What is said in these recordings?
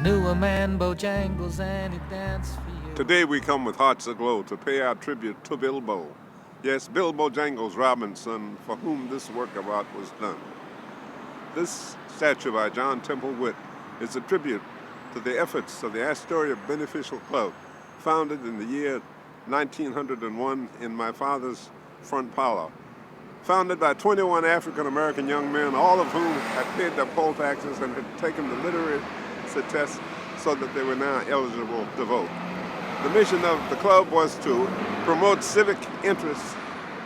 knew a man, Bojangles, and he danced for you. Today we come with hearts aglow to pay our tribute to Bilbo. Yes, Bill Bojangles Robinson, for whom this work of art was done. This statue by John Temple Witt is a tribute to the efforts of the Astoria Beneficial Club, founded in the year 1901 in my father's front parlor. Founded by 21 African-American young men, all of whom had paid their poll taxes and had taken the literacy test so that they were now eligible to vote. The mission of the club was to promote civic interest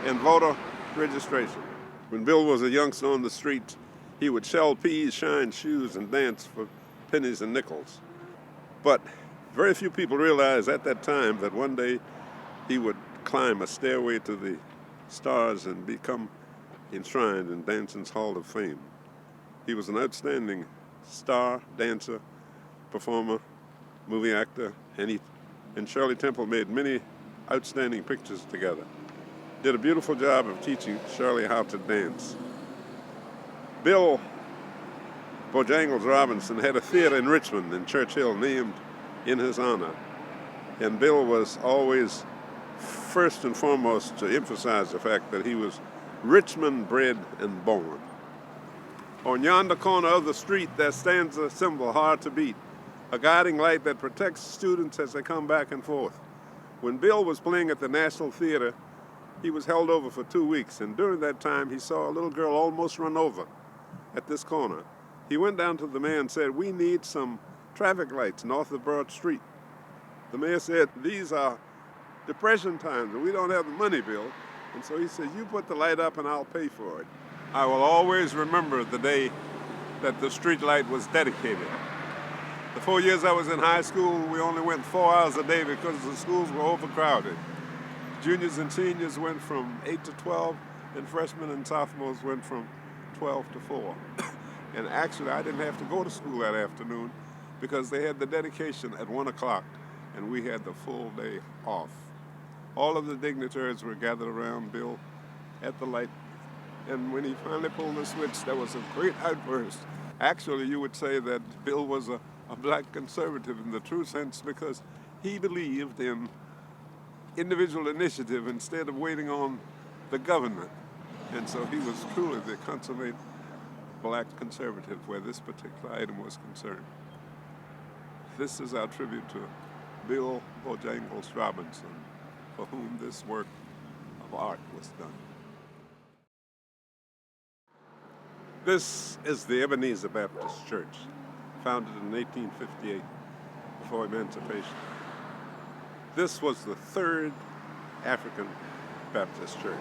and voter registration. When Bill was a youngster on the street, he would sell peas, shine shoes, and dance for pennies and nickels. But very few people realized at that time that one day he would climb a stairway to the stars and become enshrined in Dancing's Hall of Fame. He was an outstanding star, dancer, performer, movie actor, and he and Shirley Temple made many outstanding pictures together. Did a beautiful job of teaching Shirley how to dance. Bill Bojangles Robinson had a theater in Richmond in Churchill named in his honor. And Bill was always first and foremost to emphasize the fact that he was Richmond bred and born. On yonder corner of the street there stands a symbol hard to beat, a guiding light that protects students as they come back and forth. When Bill was playing at the National Theater, he was held over for 2 weeks, and during that time he saw a little girl almost run over at this corner. He went down to the mayor and said, "We need some traffic lights north of Broad Street." The mayor said, "These are Depression times, and we don't have the money, Bill." And so he said, "You put the light up and I'll pay for it." I will always remember the day that the street light was dedicated. The 4 years I was in high school, we only went 4 hours a day because the schools were overcrowded. Juniors and seniors went from 8 to 12, and freshmen and sophomores went from 12 to 4. And actually, I didn't have to go to school that afternoon because they had the dedication at 1 o'clock, and we had the full day off. All of the dignitaries were gathered around Bill at the light, and when he finally pulled the switch, there was a great outburst. Actually, you would say that Bill was a black conservative in the true sense because he believed in individual initiative instead of waiting on the government. And so he was truly the consummate black conservative where this particular item was concerned. This is our tribute to Bill Bojangles Robinson, for whom this work of art was done. This is the Ebenezer Baptist Church, founded in 1858 before emancipation. This was the third African Baptist church.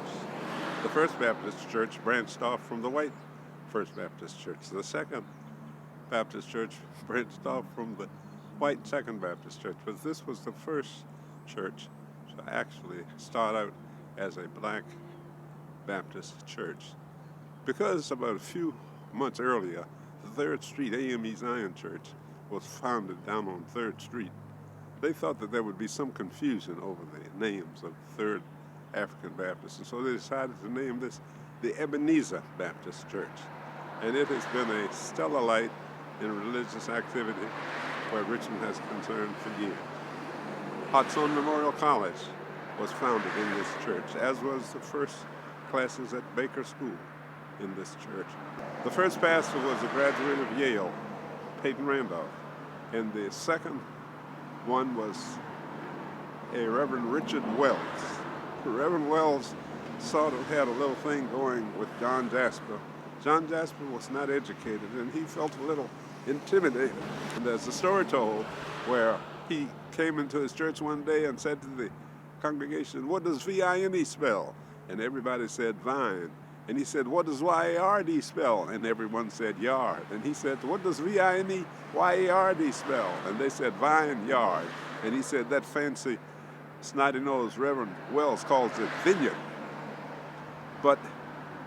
The First Baptist Church branched off from the white First Baptist Church. The Second Baptist Church branched off from the white Second Baptist Church, but this was the first church to actually start out as a black Baptist church. Because about a few months earlier, the 3rd Street AME Zion Church was founded down on 3rd Street. They thought that there would be some confusion over the names of 3rd African Baptist, and so they decided to name this the Ebenezer Baptist Church. And it has been a stellar light in religious activity where Richmond has concerned for years. Hudson Memorial College was founded in this church, as was the first classes at Baker School in this church. The first pastor was a graduate of Yale, Peyton Randolph, and the second one was a Reverend Richard Wells. Reverend Wells sort of had a little thing going with John Jasper. John Jasper was not educated, and he felt a little intimidated. And there's a story told where he came into his church one day and said to the congregation, "What does V-I-N-E spell?" And everybody said vine. And he said, "What does Y-A-R-D spell?" And everyone said yard. And he said, "What does V-I-N-E Y-A-R-D spell?" And they said vine, yard. And he said, "That fancy snotty-nosed Reverend Wells calls it vineyard." But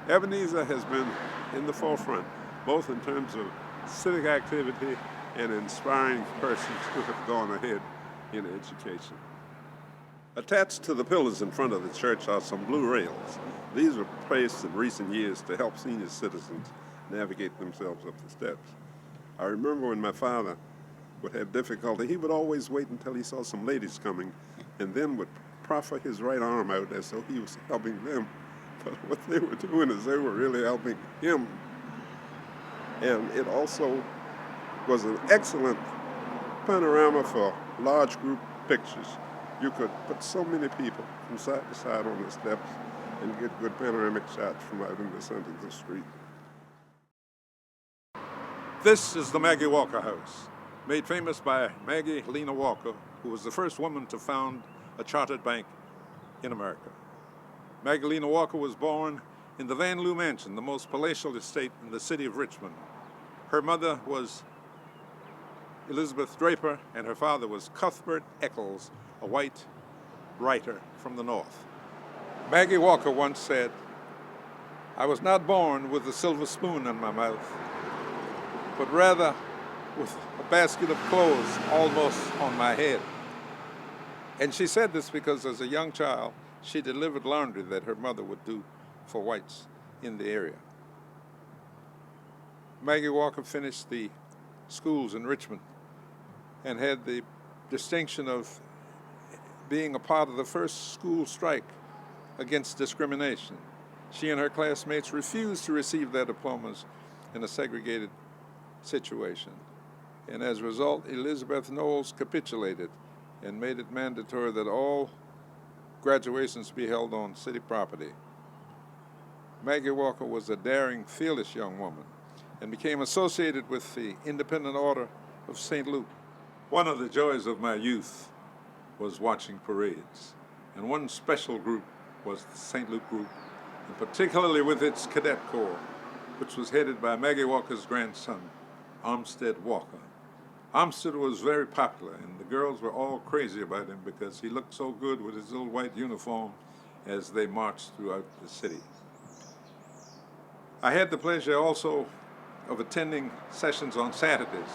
Ebenezer has been in the forefront, both in terms of civic activity and inspiring persons who have gone ahead in education. Attached to the pillars in front of the church are some blue rails. These were placed in recent years to help senior citizens navigate themselves up the steps. I remember when my father would have difficulty, he would always wait until he saw some ladies coming and then would proffer his right arm out as though he was helping them. But what they were doing is they were really helping him. And it also was an excellent panorama for large group pictures. You could put so many people from side to side on the steps and get good panoramic shots from out in the center of the street. This is the Maggie Walker House, made famous by Maggie Lena Walker, who was the first woman to found a chartered bank in America. Maggie Lena Walker was born in the Van Loo Mansion, the most palatial estate in the city of Richmond. Her mother was Elizabeth Draper, and her father was Cuthbert Eccles, a white writer from the North. Maggie Walker once said, "I was not born with a silver spoon in my mouth, but rather with a basket of clothes almost on my head." And she said this because as a young child, she delivered laundry that her mother would do for whites in the area. Maggie Walker finished the schools in Richmond and had the distinction of being a part of the first school strike against discrimination. She and her classmates refused to receive their diplomas in a segregated situation. And as a result, Elizabeth Knowles capitulated and made it mandatory that all graduations be held on city property. Maggie Walker was a daring, fearless young woman and became associated with the Independent Order of St. Luke. One of the joys of my youth was watching parades, and one special group was the St. Luke group, and particularly with its cadet corps, which was headed by Maggie Walker's grandson, Armstead Walker. Armstead was very popular, and the girls were all crazy about him because he looked so good with his little white uniform as they marched throughout the city. I had the pleasure also of attending sessions on Saturdays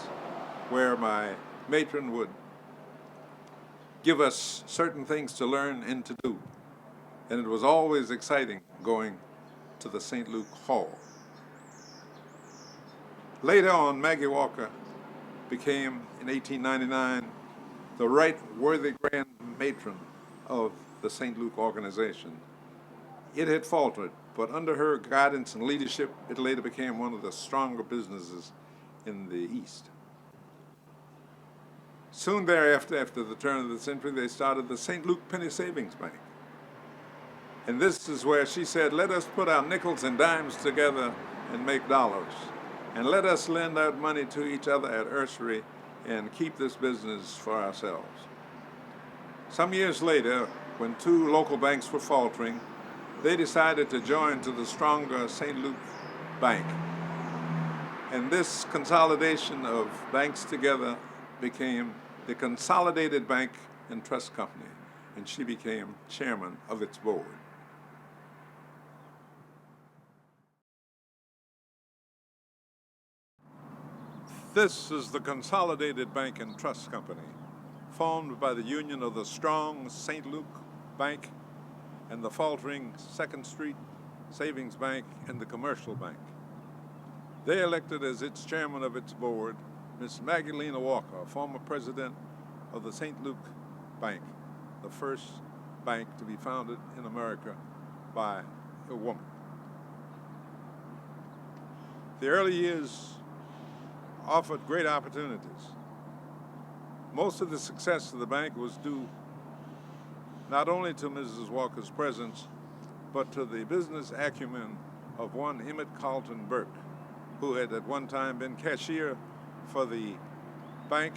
where my matron would give us certain things to learn and to do. And it was always exciting going to the St. Luke Hall. Later on, Maggie Walker became, in 1899, the right worthy grand matron of the St. Luke organization. It had faltered, but under her guidance and leadership, it later became one of the stronger businesses in the East. Soon thereafter, after the turn of the century, they started the St. Luke Penny Savings Bank. And this is where she said, "Let us put our nickels and dimes together and make dollars. And let us lend out money to each other at usury and keep this business for ourselves." Some years later, when two local banks were faltering, they decided to join to the stronger St. Luke Bank. And this consolidation of banks together became the Consolidated Bank and Trust Company, and she became chairman of its board. This is the Consolidated Bank and Trust Company, formed by the union of the strong St. Luke Bank and the faltering 2nd Street Savings Bank and the Commercial Bank. They elected as its chairman of its board Miss Maggie Lena Walker, former president of the St. Luke Bank, the first bank to be founded in America by a woman. The early years offered great opportunities. Most of the success of the bank was due not only to Mrs. Walker's presence, but to the business acumen of one Emmett Carlton Burke, who had at one time been cashier for the Bank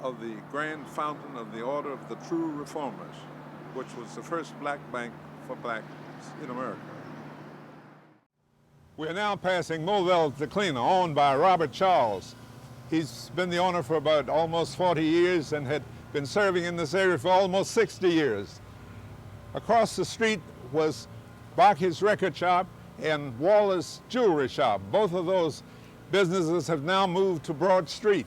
of the Grand Fountain of the Order of the True Reformers, which was the first black bank for blacks in America. We're now passing Moville the Cleaner, owned by Robert Charles. He's been the owner for about almost 40 years and had been serving in this area for almost 60 years. Across the street was Barkey's Record Shop and Waller's Jewelry Shop. Both of those businesses have now moved to Broad Street.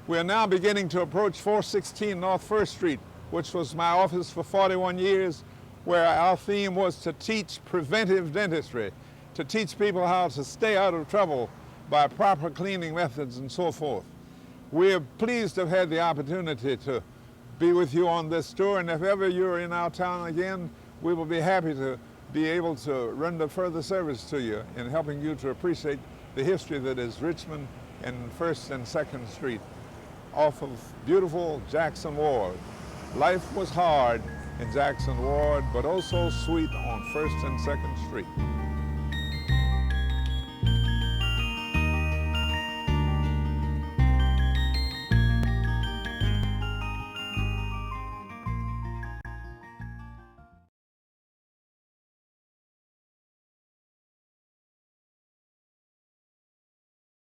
We are now beginning to approach 416 North First Street, which was my office for 41 years, where our theme was to teach preventive dentistry, to teach people how to stay out of trouble by proper cleaning methods and so forth. We're pleased to have had the opportunity to be with you on this tour, and if ever you're in our town again, we will be happy to be able to render further service to you in helping you to appreciate the history that is Richmond and 1st and 2nd Street off of beautiful Jackson Ward. Life was hard in Jackson Ward, but also sweet on 1st and 2nd Street.